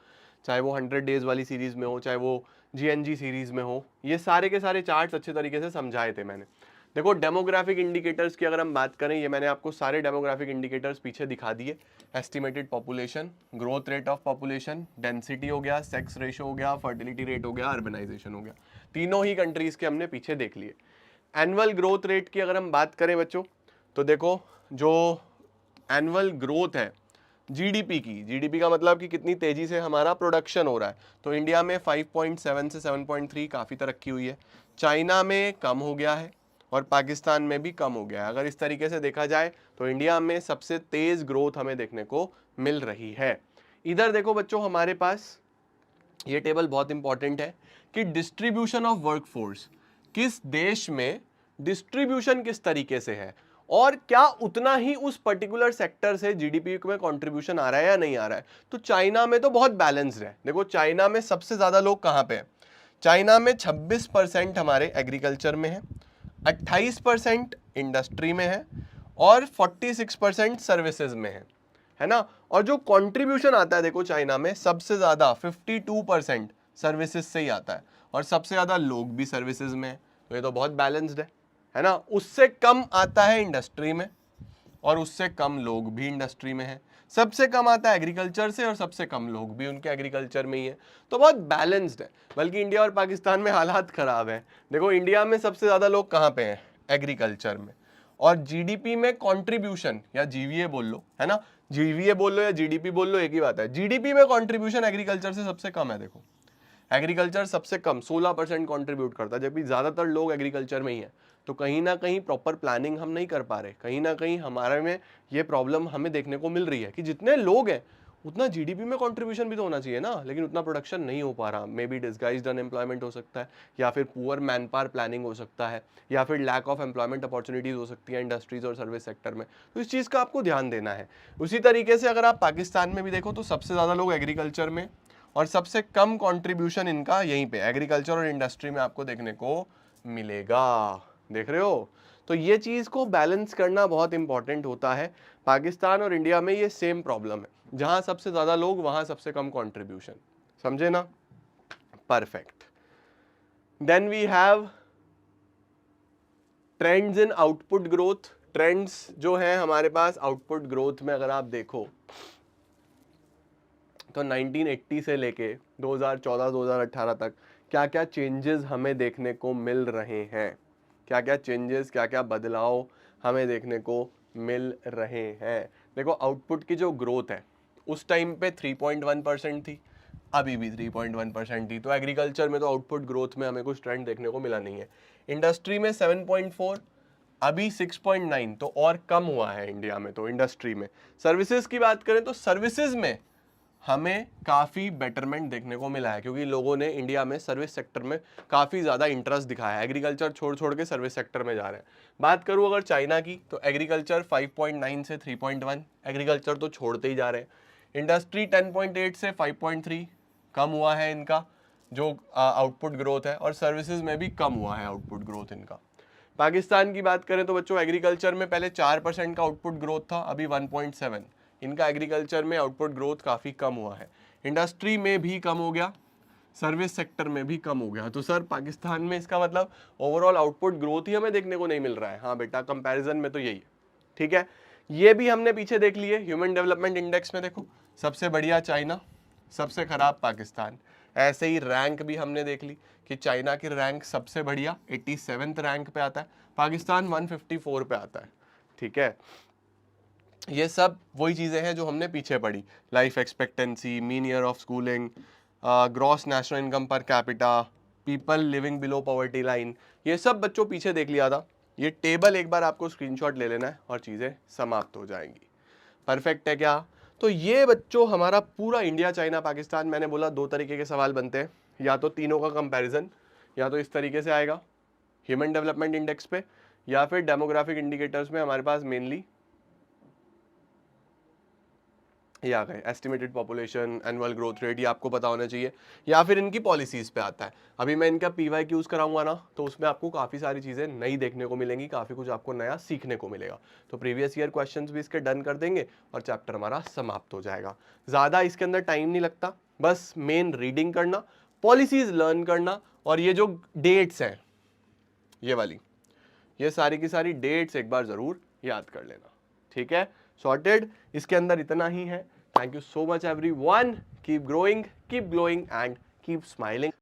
S1: चाहे वो 100 डेज वाली सीरीज में हो, चाहे वो जीएनजी सीरीज में हो, ये सारे के सारे चार्ट्स अच्छे तरीके से समझाए थे मैंने। देखो डेमोग्राफिक इंडिकेटर्स की अगर हम बात करें, ये मैंने आपको सारे डेमोग्राफिक इंडिकेटर्स पीछे दिखा दिए। Estimated population, growth rate of population, density हो गया, सेक्स रेशो हो गया, फर्टिलिटी रेट हो गया, अर्बनाइजेशन हो गया, तीनों ही कंट्रीज के हमने पीछे देख लिए। एनुअल ग्रोथ रेट की अगर हम बात करें बच्चों, तो देखो जो एनुअल ग्रोथ है जीडीपी की, जीडीपी का मतलब कि कितनी तेजी से हमारा प्रोडक्शन हो रहा है, तो इंडिया में 5.7 से 7.3 काफ़ी तरक्की हुई है, चाइना में कम हो गया है, और पाकिस्तान में भी कम हो गया है। अगर इस तरीके से देखा जाए तो इंडिया में सबसे तेज ग्रोथ हमें देखने को मिल रही है। इधर देखो बच्चों हमारे पास ये टेबल बहुत इंपॉर्टेंट है कि डिस्ट्रीब्यूशन ऑफ वर्कफोर्स, किस देश में डिस्ट्रीब्यूशन किस तरीके से है, और क्या उतना ही उस पर्टिकुलर सेक्टर से जीडीपी में कंट्रीब्यूशन आ रहा है या नहीं आ रहा है। तो चाइना में तो बहुत बैलेंस्ड है। देखो चाइना में सबसे ज्यादा लोग कहां पे हैं, चाइना में 26% हमारे एग्रीकल्चर में है, 28% इंडस्ट्री में है, और 46% सर्विसेज में है ना। और जो कंट्रीब्यूशन आता है देखो चाइना में सबसे ज्यादा 52% सर्विसेज से ही आता है, और सबसे ज्यादा लोग भी सर्विसेज में है, तो ये तो बहुत बैलेंस्ड है ना। उससे कम आता है इंडस्ट्री में, और उससे कम लोग भी इंडस्ट्री में है। सबसे कम आता है एग्रीकल्चर से, और सबसे कम लोग भी उनके एग्रीकल्चर में ही है। तो बहुत बैलेंस्ड है। बल्कि इंडिया और पाकिस्तान में हालात खराब है। देखो इंडिया में सबसे ज्यादा लोग कहाँ पे हैं, एग्रीकल्चर में, और जीडीपी में कंट्रीब्यूशन, या जीवीए बोल लो, है ना, जीवीए बोल लो या जीडीपी बोल लो, एक ही बात है। जीडीपी में कंट्रीब्यूशन एग्रीकल्चर से सबसे कम है। देखो एग्रीकल्चर सबसे कम 16% कंट्रीब्यूट करता है, जबकि ज्यादातर लोग एग्रीकल्चर में ही है। तो कहीं ना कहीं प्रॉपर प्लानिंग हम नहीं कर पा रहे, कहीं ना कहीं हमारे में ये प्रॉब्लम हमें देखने को मिल रही है कि जितने लोग हैं उतना जीडीपी में कंट्रीब्यूशन भी तो होना चाहिए ना, लेकिन उतना प्रोडक्शन नहीं हो पा रहा। मे बी डिस्गाइज्ड अनएम्प्लॉयमेंट हो सकता है, या फिर पुअर मैन पावर प्लानिंग हो सकता है, या फिर लैक ऑफ एम्प्लॉयमेंट अपॉर्चुनिटीज हो सकती है इंडस्ट्रीज और सर्विस सेक्टर में। तो इस चीज़ का आपको ध्यान देना है। उसी तरीके से अगर आप पाकिस्तान में भी देखो तो सबसे ज़्यादा लोग एग्रीकल्चर में, और सबसे कम कंट्रीब्यूशन इनका यहीं पे एग्रीकल्चर और इंडस्ट्री में आपको देखने को मिलेगा। देख रहे हो। तो ये चीज को बैलेंस करना बहुत इंपॉर्टेंट होता है। पाकिस्तान और इंडिया में ये सेम प्रॉब्लम है, जहां सबसे ज्यादा लोग वहां सबसे कम कंट्रीब्यूशन। समझे ना, perfect. Then we have trends in output growth. Trends जो है हमारे पास आउटपुट ग्रोथ में अगर आप देखो तो 1980 से लेके 2014-2018 तक क्या क्या चेंजेस हमें देखने को मिल रहे हैं, क्या क्या चेंजेस, क्या क्या बदलाव हमें देखने को मिल रहे हैं। देखो आउटपुट की जो ग्रोथ है उस टाइम पे 3.1% थी, अभी भी 3.1% थी। तो एग्रीकल्चर में तो आउटपुट ग्रोथ में हमें कुछ ट्रेंड देखने को मिला नहीं है। इंडस्ट्री में 7.4, अभी 6.9, तो और कम हुआ है इंडिया में तो इंडस्ट्री में। सर्विसेज की बात करें तो सर्विसेज में हमें काफ़ी बेटरमेंट देखने को मिला है, क्योंकि लोगों ने इंडिया में सर्विस सेक्टर में काफ़ी ज़्यादा इंटरेस्ट दिखाया है। एग्रीकल्चर छोड़ छोड़ के सर्विस सेक्टर में जा रहे हैं। बात करूँ अगर चाइना की, तो एग्रीकल्चर 5.9 से 3.1, एग्रीकल्चर तो छोड़ते ही जा रहे हैं। इंडस्ट्री 10.8 से 5.3 कम हुआ है इनका जो आउटपुट ग्रोथ है, और सर्विसेज में भी कम हुआ है आउटपुट ग्रोथ इनका। पाकिस्तान की बात करें तो बच्चों एग्रीकल्चर में पहले 4% का आउटपुट ग्रोथ था, अभी 1.7। इनका एग्रीकल्चर में आउटपुट ग्रोथ काफ़ी कम हुआ है। इंडस्ट्री में भी कम हो गया, सर्विस सेक्टर में भी कम हो गया। तो सर पाकिस्तान में इसका मतलब ओवरऑल आउटपुट ग्रोथ ही हमें देखने को नहीं मिल रहा है। हाँ बेटा, कंपैरिजन में तो यही है। ठीक है, ये भी हमने पीछे देख लिए। ह्यूमन डेवलपमेंट इंडेक्स में देखो, सबसे बढ़िया चाइना, सबसे खराब पाकिस्तान। ऐसे ही रैंक भी हमने देख ली कि चाइना की रैंक सबसे बढ़िया 87th रैंक पे आता है, पाकिस्तान 154 पे आता है। ठीक है, ये सब वही चीज़ें हैं जो हमने पीछे पढ़ी। Life expectancy, mean year of schooling, gross national income per capita, people living below poverty line, ये सब बच्चों पीछे देख लिया था। ये टेबल एक बार आपको स्क्रीनशॉट ले लेना है और चीज़ें समाप्त हो जाएंगी। परफेक्ट है क्या? तो ये बच्चों हमारा पूरा इंडिया, चाइना, पाकिस्तान, मैंने बोला 2 तरीके के सवाल बनते हैं, या तो तीनों का कंपैरिजन, या तो इस तरीके से आएगा ह्यूमन डेवलपमेंट इंडेक्स पे, या फिर डेमोग्राफिक इंडिकेटर्स में हमारे पास मेनली ये आ गए estimated population, annual growth rate, ये आपको पता होना चाहिए, या फिर इनकी पॉलिसीज पे आता है। अभी मैं इनका PYQs कराऊंगा ना, तो उसमें आपको काफ़ी सारी चीज़ें नई देखने को मिलेंगी, काफ़ी कुछ आपको नया सीखने को मिलेगा। तो प्रीवियस ईयर क्वेश्चंस भी इसके डन कर देंगे और चैप्टर हमारा समाप्त हो जाएगा। ज़्यादा इसके अंदर टाइम नहीं लगता, बस मेन रीडिंग करना, पॉलिसीज लर्न करना, और ये जो डेट्स हैं ये वाली, ये सारी की सारी डेट्स एक बार ज़रूर याद कर लेना। ठीक है, सॉर्टेड। इसके अंदर इतना ही है। Thank you so much everyone. Keep growing, keep glowing and keep smiling.